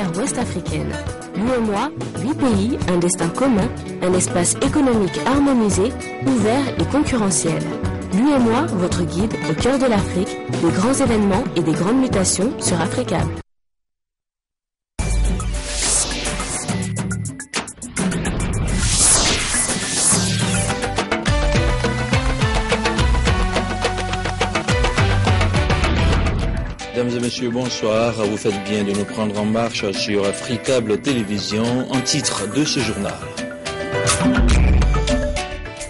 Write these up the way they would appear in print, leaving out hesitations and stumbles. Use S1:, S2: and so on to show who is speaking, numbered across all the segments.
S1: ouest-africaine. L'UEMOA, 8 pays, un destin commun, un espace économique harmonisé, ouvert et concurrentiel. L'UEMOA, votre guide au cœur de l'Afrique, des grands événements et des grandes mutations sur Africable.
S2: Mesdames et messieurs, bonsoir. Vous faites bien de nous prendre en marche sur Africable Télévision en titre de ce journal.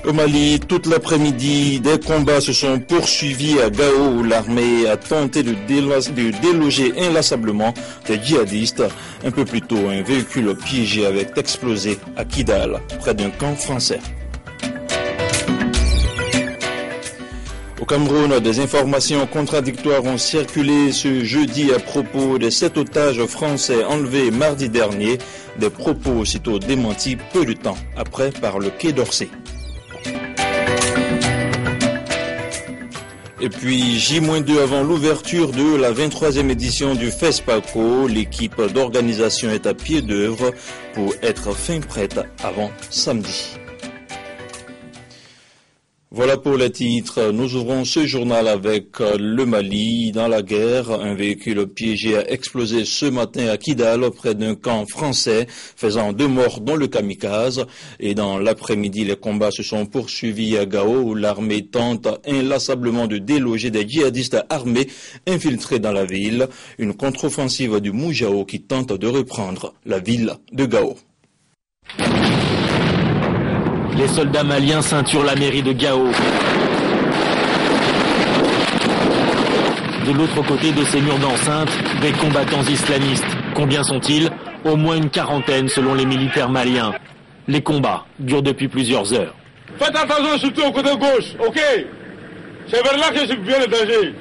S2: Au Mali, toute l'après-midi, des combats se sont poursuivis à Gao où l'armée a tenté de déloger inlassablement des djihadistes. Un peu plus tôt, un véhicule piégé avait explosé à Kidal, près d'un camp français. Au Cameroun, des informations contradictoires ont circulé ce jeudi à propos de 7 otages français enlevés mardi dernier, des propos aussitôt démentis peu de temps après par le Quai d'Orsay. Et puis, J-2 avant l'ouverture de la 23e édition du FESPACO, l'équipe d'organisation est à pied d'œuvre pour être fin prête avant samedi. Voilà pour les titres. Nous ouvrons ce journal avec le Mali. Dans la guerre, un véhicule piégé a explosé ce matin à Kidal, près d'un camp français, faisant 2 morts dont le kamikaze. Et dans l'après-midi, les combats se sont poursuivis à Gao, où l'armée tente inlassablement de déloger des djihadistes armés infiltrés dans la ville. Une contre-offensive du Moujao qui tente de reprendre la ville de Gao.
S3: Les soldats maliens ceinturent la mairie de Gao. De l'autre côté de ces murs d'enceinte, des combattants islamistes. Combien sont-ils? Au moins une quarantaine selon les militaires maliens. Les combats durent depuis plusieurs heures.
S4: Faites attention surtout au côté gauche, ok? C'est vers là que je viens le danger.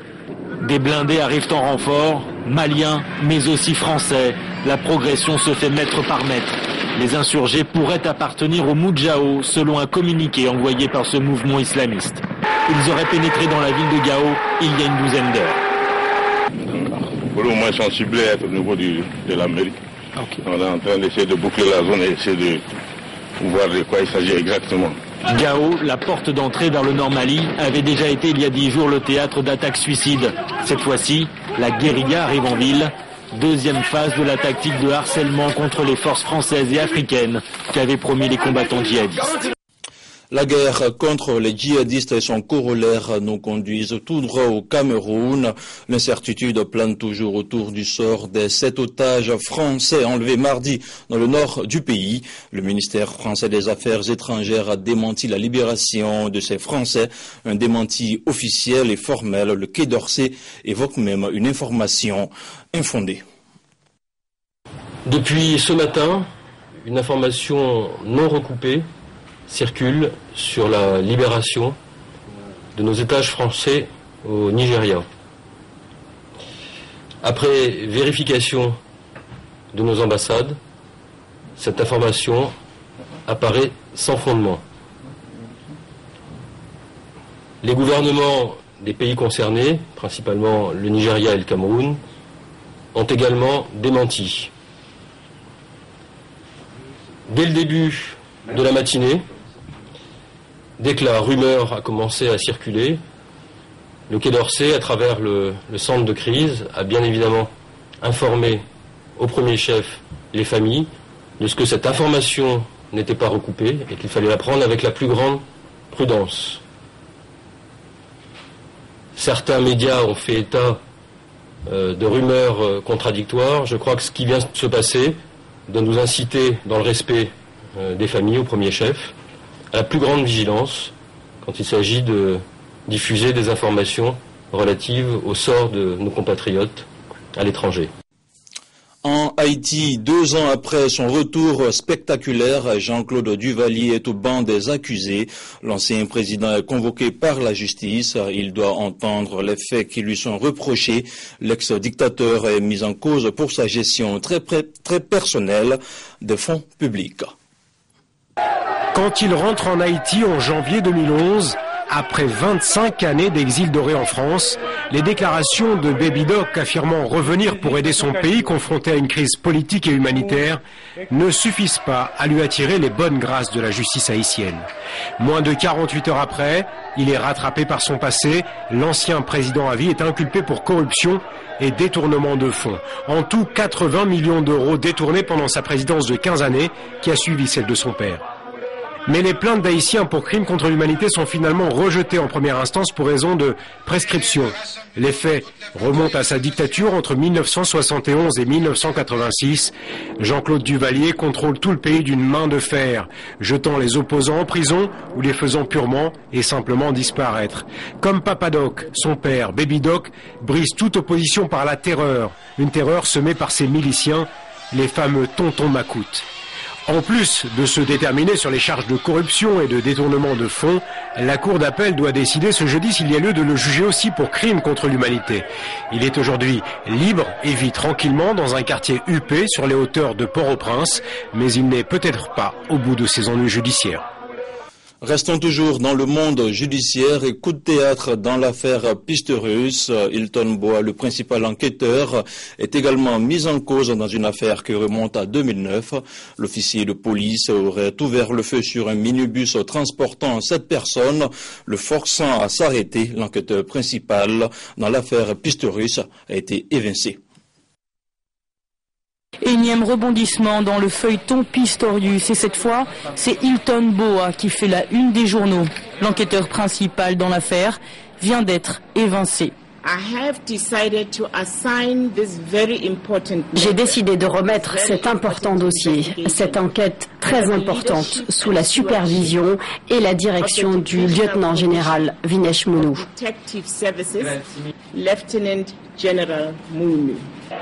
S3: Des blindés arrivent en renfort, maliens mais aussi français. La progression se fait mètre par mètre. Les insurgés pourraient appartenir au Moujao, selon un communiqué envoyé par ce mouvement islamiste. Ils auraient pénétré dans la ville de Gao il y a une douzaine d'heures.
S4: Pour le moins sensibles à être au niveau de la mairie. Okay. On est en train d'essayer de boucler la zone et essayer de voir de quoi il s'agit exactement.
S3: Gao, la porte d'entrée vers le Nord Mali, avait déjà été il y a 10 jours le théâtre d'attaques suicides. Cette fois-ci, la guérilla arrive en ville. Deuxième phase de la tactique de harcèlement contre les forces françaises et africaines qu'avaient promis les combattants djihadistes.
S2: La guerre contre les djihadistes et son corollaire nous conduisent tout droit au Cameroun. L'incertitude plane toujours autour du sort des 7 otages français enlevés mardi dans le nord du pays. Le ministère français des Affaires étrangères a démenti la libération de ces Français. Un démenti officiel et formel. Le Quai d'Orsay évoque même une information infondée.
S5: Depuis ce matin, une information non recoupée circule sur la libération de nos otages français au Nigeria. Après vérification de nos ambassades, cette information apparaît sans fondement. Les gouvernements des pays concernés, principalement le Nigeria et le Cameroun, ont également démenti. Dès le début de la matinée, dès que la rumeur a commencé à circuler, le Quai d'Orsay, à travers le centre de crise, a bien évidemment informé au premier chef les familles de ce que cette information n'était pas recoupée et qu'il fallait la prendre avec la plus grande prudence. Certains médias ont fait état de rumeurs contradictoires. Je crois que ce qui vient de se passer doit nous inciter, dans le respect des familles au premier chef, à la plus grande vigilance quand il s'agit de diffuser des informations relatives au sort de nos compatriotes à l'étranger.
S2: En Haïti, 2 ans après son retour spectaculaire, Jean-Claude Duvalier est au banc des accusés. L'ancien président est convoqué par la justice. Il doit entendre les faits qui lui sont reprochés. L'ex-dictateur est mis en cause pour sa gestion très personnelle des fonds publics.
S6: Quand il rentre en Haïti en janvier 2011, Après 25 années d'exil doré en France, les déclarations de Baby Doc affirmant revenir pour aider son pays confronté à une crise politique et humanitaire ne suffisent pas à lui attirer les bonnes grâces de la justice haïtienne. Moins de 48 heures après, il est rattrapé par son passé. L'ancien président à vie est inculpé pour corruption et détournement de fonds. En tout, 80 millions d'euros détournés pendant sa présidence de 15 années qui a suivi celle de son père. Mais les plaintes d'Haïtiens pour crimes contre l'humanité sont finalement rejetées en première instance pour raison de prescription. Les faits remontent à sa dictature entre 1971 et 1986. Jean-Claude Duvalier contrôle tout le pays d'une main de fer, jetant les opposants en prison ou les faisant purement et simplement disparaître. Comme Papa Doc, son père, Baby Doc, brise toute opposition par la terreur, une terreur semée par ses miliciens, les fameux tontons macoutes. En plus de se déterminer sur les charges de corruption et de détournement de fonds, la Cour d'appel doit décider ce jeudi s'il y a lieu de le juger aussi pour crime contre l'humanité. Il est aujourd'hui libre et vit tranquillement dans un quartier huppé sur les hauteurs de Port-au-Prince, mais il n'est peut-être pas au bout de ses ennuis judiciaires.
S2: Restons toujours dans le monde judiciaire et coup de théâtre dans l'affaire Pistorius. Hilton Boa, le principal enquêteur, est également mis en cause dans une affaire qui remonte à 2009. L'officier de police aurait ouvert le feu sur un minibus transportant 7 personnes, le forçant à s'arrêter. L'enquêteur principal dans l'affaire Pistorius a été évincé.
S7: Énième rebondissement dans le feuilleton Pistorius et cette fois, c'est Hilton Boa qui fait la une des journaux. L'enquêteur principal dans l'affaire vient d'être évincé.
S8: J'ai décidé de remettre cet important dossier, cette enquête très importante, sous la supervision et la direction du lieutenant-général Vinesh Munu.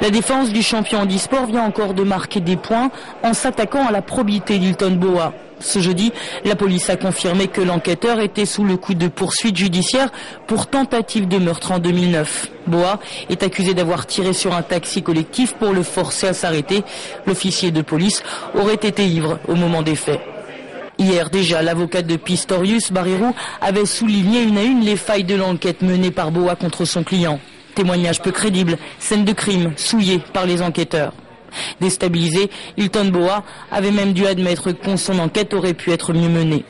S7: La défense du champion handisport vient encore de marquer des points en s'attaquant à la probité d'Hilton Boa. Ce jeudi, la police a confirmé que l'enquêteur était sous le coup de poursuites judiciaires pour tentative de meurtre en 2009. Boa est accusé d'avoir tiré sur un taxi collectif pour le forcer à s'arrêter. L'officier de police aurait été ivre au moment des faits. Hier déjà, l'avocat de Pistorius, Barirou, avait souligné une à une les failles de l'enquête menée par Boa contre son client. Témoignage peu crédible, scène de crime souillée par les enquêteurs. Déstabilisé, Hilton Boa avait même dû admettre que son enquête aurait pu être mieux menée.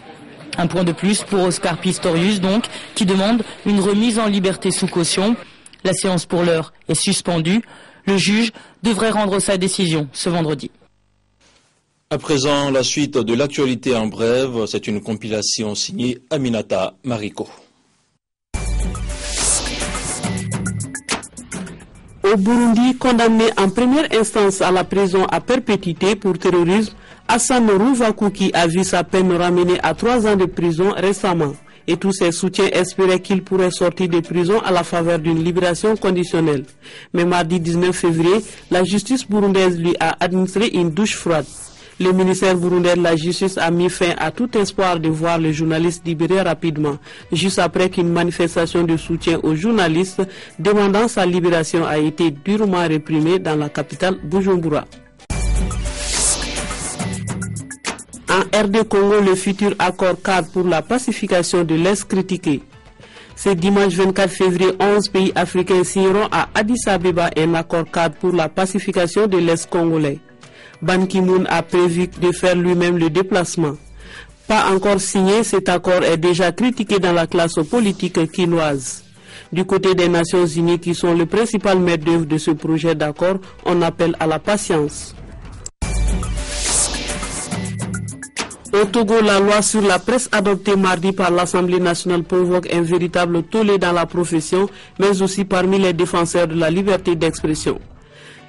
S7: Un point de plus pour Oscar Pistorius donc, qui demande une remise en liberté sous caution. La séance pour l'heure est suspendue. Le juge devrait rendre sa décision ce vendredi.
S2: À présent, la suite de l'actualité en brève, c'est une compilation signée Aminata Mariko.
S9: Au Burundi, condamné en première instance à la prison à perpétuité pour terrorisme, Hassan Rouvakou a vu sa peine ramenée à 3 ans de prison récemment. Et tous ses soutiens espéraient qu'il pourrait sortir de prison à la faveur d'une libération conditionnelle. Mais mardi 19 février, la justice burundaise lui a administré une douche froide. Le ministère burundais de la Justice a mis fin à tout espoir de voir le journaliste libéré rapidement, juste après qu'une manifestation de soutien aux journalistes demandant sa libération a été durement réprimée dans la capitale Bujumbura. En RD Congo, le futur accord cadre pour la pacification de l'Est critiqué. Ce dimanche 24 février, 11 pays africains signeront à Addis Abeba un accord cadre pour la pacification de l'Est congolais. Ban Ki-moon a prévu de faire lui-même le déplacement. Pas encore signé, cet accord est déjà critiqué dans la classe politique quinoise. Du côté des Nations Unies, qui sont le principal maître d'œuvre de ce projet d'accord, on appelle à la patience. Au Togo, la loi sur la presse adoptée mardi par l'Assemblée nationale provoque un véritable tollé dans la profession, mais aussi parmi les défenseurs de la liberté d'expression.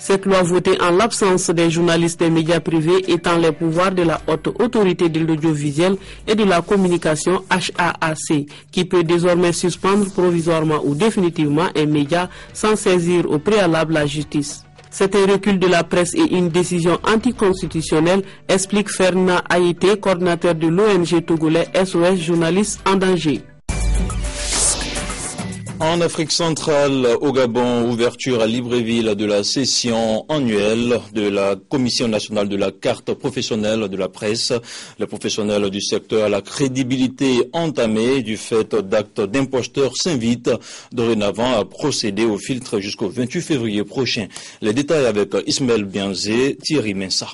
S9: Cette loi votée en l'absence des journalistes des médias privés étend les pouvoirs de la haute autorité de l'audiovisuel et de la communication HAAC, qui peut désormais suspendre provisoirement ou définitivement un média sans saisir au préalable la justice. C'est un recul de la presse et une décision anticonstitutionnelle, explique Ferdinand Haïté, coordinateur de l'ONG togolais SOS Journalistes en danger.
S2: En Afrique centrale, au Gabon, ouverture à Libreville de la session annuelle de la Commission nationale de la carte professionnelle de la presse. Les professionnels du secteur à la crédibilité entamée du fait d'actes d'imposteurs s'invitent dorénavant à procéder au filtre jusqu'au 28 février prochain. Les détails avec Ismaël Bianzé, Thierry Mensa.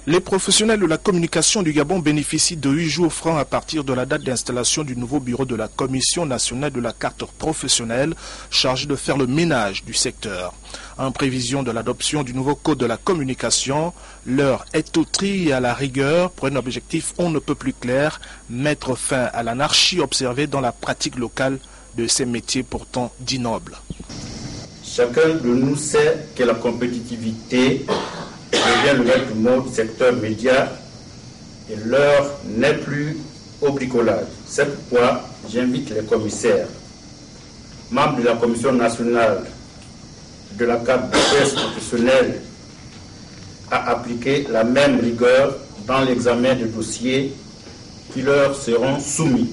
S10: Les professionnels de la communication du Gabon bénéficient de 8 jours francs à partir de la date d'installation du nouveau bureau de la Commission nationale de la carte professionnelle chargé de faire le ménage du secteur. En prévision de l'adoption du nouveau code de la communication, l'heure est au tri et à la rigueur pour un objectif on ne peut plus clair, mettre fin à l'anarchie observée dans la pratique locale de ces métiers pourtant dits nobles.
S11: Chacun de nous sait que la compétitivité devient le maître mot du secteur média et l'heure n'est plus au bricolage. C'est pourquoi j'invite les commissaires, membres de la Commission nationale de la carte de presse professionnelle, à appliquer la même rigueur dans l'examen des dossiers qui leur seront soumis.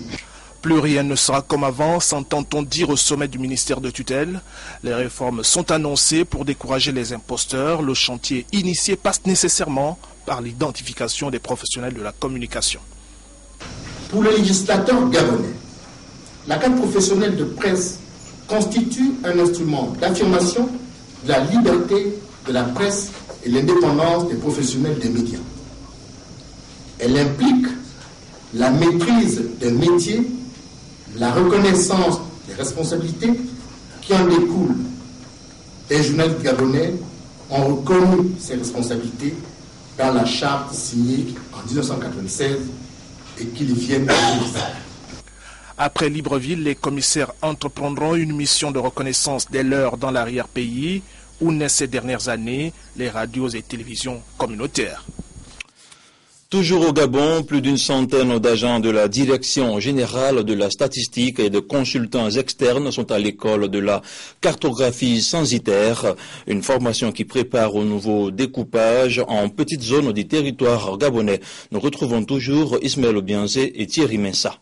S10: Plus rien ne sera comme avant, s'entend-on dire au sommet du ministère de tutelle. Les réformes sont annoncées pour décourager les imposteurs. Le chantier initié passe nécessairement par l'identification des professionnels de la communication.
S12: Pour le législateur gabonais, la carte professionnelle de presse constitue un instrument d'affirmation de la liberté de la presse et l'indépendance des professionnels des médias. Elle implique la maîtrise d'un métier, la reconnaissance des responsabilités qui en découlent. Les journalistes gabonais ont reconnu ces responsabilités dans la charte signée en 1996 et qu'ils viennent de réaliser.
S10: Après Libreville, les commissaires entreprendront une mission de reconnaissance des leurs dans l'arrière-pays où naissent ces dernières années les radios et télévisions communautaires.
S2: Toujours au Gabon, plus d'une centaine d'agents de la Direction générale de la statistique et de consultants externes sont à l'école de la cartographie censitaire, une formation qui prépare au nouveau découpage en petites zones du territoire gabonais. Nous retrouvons toujours Ismaël Bianzé et Thierry Mensa.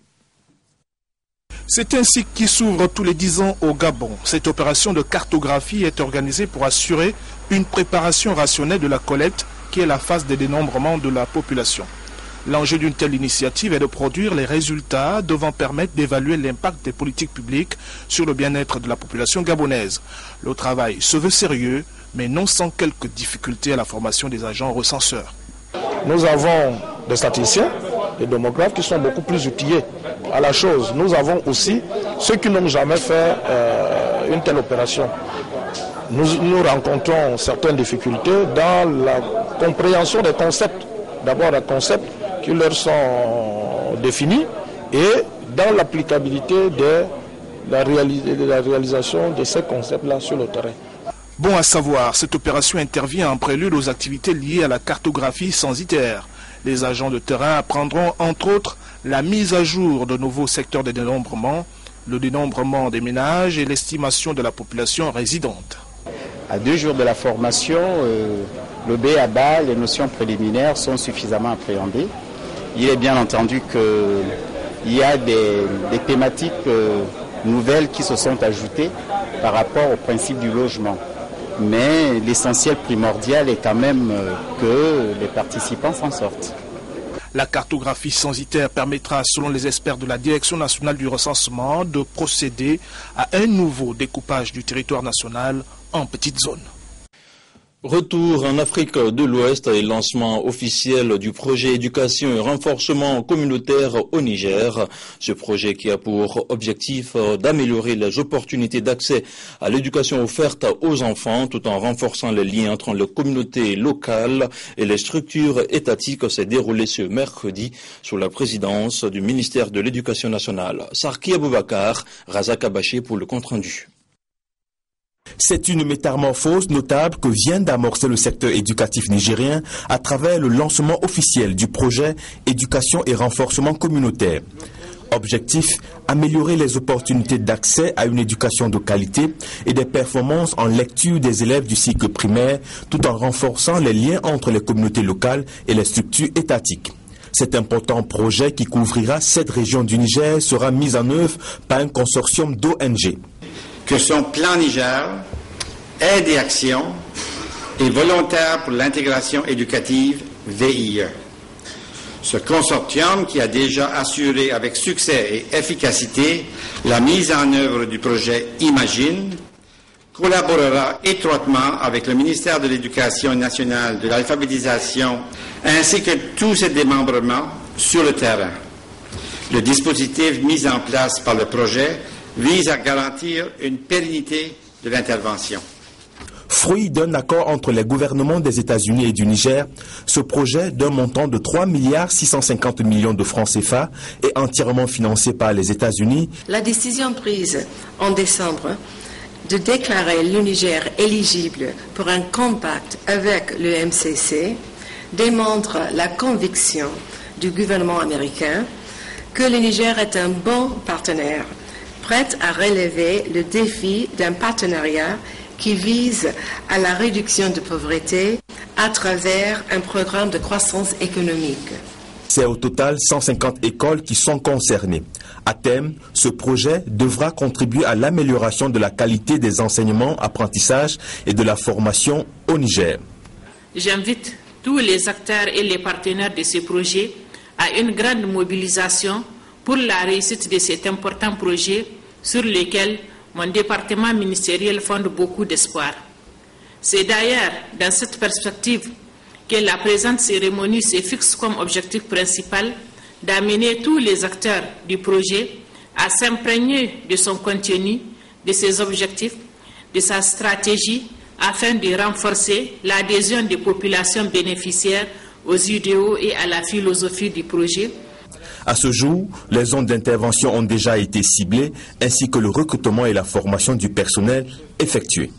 S10: C'est un cycle qui s'ouvre tous les 10 ans au Gabon. Cette opération de cartographie est organisée pour assurer une préparation rationnelle de la collecte qui est la phase de dénombrement de la population. L'enjeu d'une telle initiative est de produire les résultats devant permettre d'évaluer l'impact des politiques publiques sur le bien-être de la population gabonaise. Le travail se veut sérieux, mais non sans quelques difficultés à la formation des agents recenseurs.
S13: Nous avons des statisticiens, des démographes qui sont beaucoup plus outillés à la chose. Nous avons aussi ceux qui n'ont jamais fait une telle opération. Nous rencontrons certaines difficultés dans la compréhension des concepts. D'abord, les concepts qui leur sont définis et dans l'applicabilité de la réalisation de ces concepts-là sur le terrain.
S10: Bon à savoir, cette opération intervient en prélude aux activités liées à la cartographie censitaire. Les agents de terrain apprendront entre autres la mise à jour de nouveaux secteurs de dénombrement, le dénombrement des ménages et l'estimation de la population résidente.
S14: À 2 jours de la formation, le B.A.B.A., les notions préliminaires sont suffisamment appréhendées. Il est bien entendu qu'il y a des thématiques nouvelles qui se sont ajoutées par rapport au principe du logement. Mais l'essentiel primordial est quand même que les participants s'en sortent.
S10: La cartographie censitaire permettra, selon les experts de la Direction nationale du recensement, de procéder à un nouveau découpage du territoire national en petites zones.
S2: Retour en Afrique de l'Ouest et lancement officiel du projet éducation et renforcement communautaire au Niger. Ce projet qui a pour objectif d'améliorer les opportunités d'accès à l'éducation offerte aux enfants tout en renforçant les liens entre les communautés locales et les structures étatiques s'est déroulé ce mercredi sous la présidence du ministère de l'Éducation nationale. Sarki Aboubakar, Razak Abaché pour le compte-rendu.
S15: C'est une métamorphose notable que vient d'amorcer le secteur éducatif nigérien à travers le lancement officiel du projet Éducation et renforcement communautaire. Objectif, améliorer les opportunités d'accès à une éducation de qualité et des performances en lecture des élèves du cycle primaire tout en renforçant les liens entre les communautés locales et les structures étatiques. Cet important projet qui couvrira 7 régions du Niger sera mis en œuvre par un consortium d'ONG.
S16: Que son plan Niger, aide et action, est volontaire pour l'intégration éducative VIE. Ce consortium, qui a déjà assuré avec succès et efficacité la mise en œuvre du projet Imagine, collaborera étroitement avec le ministère de l'Éducation nationale, de l'alphabétisation, ainsi que tous ses démembrements sur le terrain. Le dispositif mis en place par le projet vise à garantir une pérennité de l'intervention.
S15: Fruit d'un accord entre les gouvernements des États-Unis et du Niger, ce projet d'un montant de 3,650 milliards de francs CFA est entièrement financé par les États-Unis.
S17: La décision prise en décembre de déclarer le Niger éligible pour un compact avec le MCC démontre la conviction du gouvernement américain que le Niger est un bon partenaire, prêt à relever le défi d'un partenariat qui vise à la réduction de pauvreté à travers un programme de croissance économique.
S15: C'est au total 150 écoles qui sont concernées. À terme, ce projet devra contribuer à l'amélioration de la qualité des enseignements, apprentissages et de la formation au Niger.
S18: J'invite tous les acteurs et les partenaires de ce projet à une grande mobilisation pour la réussite de cet important projet sur lequel mon département ministériel fonde beaucoup d'espoir. C'est d'ailleurs dans cette perspective que la présente cérémonie se fixe comme objectif principal d'amener tous les acteurs du projet à s'imprégner de son contenu, de ses objectifs, de sa stratégie, afin de renforcer l'adhésion des populations bénéficiaires aux idéaux et à la philosophie du projet.
S15: À ce jour, les zones d'intervention ont déjà été ciblées, ainsi que le recrutement et la formation du personnel effectués.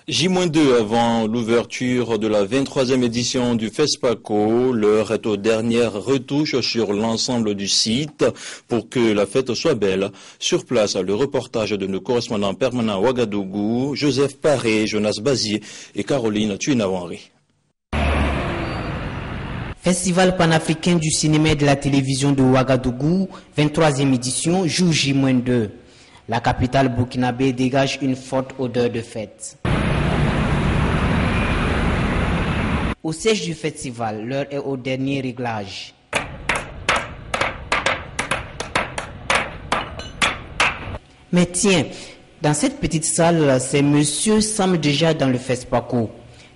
S2: J-2 avant l'ouverture de la 23e édition du FESPACO, l'heure est aux dernières retouches sur l'ensemble du site pour que la fête soit belle. Sur place, le reportage de nos correspondants permanents à Ouagadougou, Joseph Paré, Jonas Bazier et Caroline Tuinawanri.
S19: Festival panafricain du cinéma et de la télévision de Ouagadougou, 23e édition, jour J-2. La capitale burkinabé dégage une forte odeur de fête. Au siège du festival, l'heure est au dernier réglage. Mais tiens, dans cette petite salle, ces messieurs semblent déjà dans le FESPACO.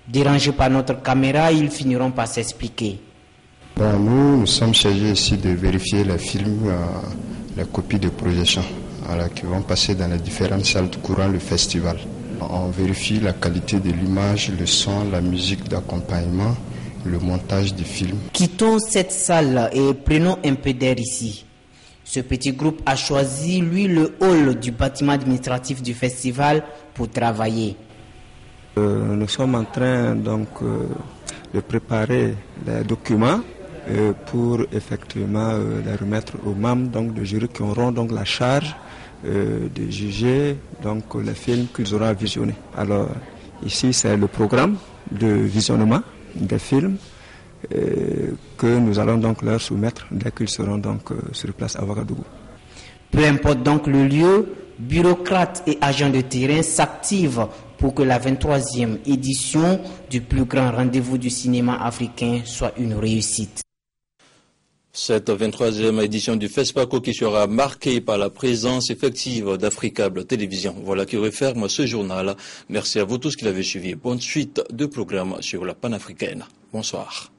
S19: Dérangés par notre caméra, ils finiront par s'expliquer.
S20: Bon, nous sommes chargés ici de vérifier les films, les copies de projection qui vont passer dans les différentes salles courant le festival. On vérifie la qualité de l'image, le son, la musique d'accompagnement, le montage du film.
S19: Quittons cette salle et prenons un peu d'air ici. Ce petit groupe a choisi, lui, le hall du bâtiment administratif du festival pour travailler.
S21: Nous sommes en train donc de préparer les documents pour effectivement les remettre aux membres donc, de jury qui auront donc la charge de juger donc les films qu'ils auront visionnés. Alors ici c'est le programme de visionnement des films que nous allons donc leur soumettre dès qu'ils seront donc sur place à Ouagadougou.
S19: Peu importe donc le lieu, bureaucrates et agents de terrain s'activent pour que la 23e édition du plus grand rendez-vous du cinéma africain soit une réussite.
S2: Cette 23e édition du FESPACO qui sera marquée par la présence effective d'Africable Télévision. Voilà qui referme ce journal. Merci à vous tous qui l'avez suivi. Bonne suite de programmes sur la panafricaine. Bonsoir.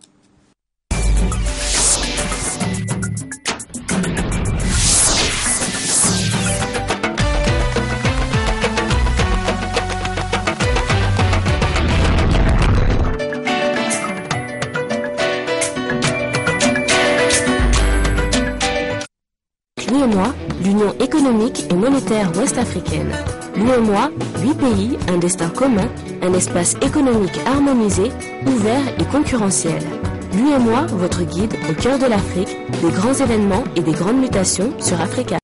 S1: L'UEMOA, l'Union économique et monétaire ouest-africaine. L'UEMOA, 8 pays, un destin commun, un espace économique harmonisé, ouvert et concurrentiel. L'UEMOA, votre guide au cœur de l'Afrique, des grands événements et des grandes mutations sur Africa.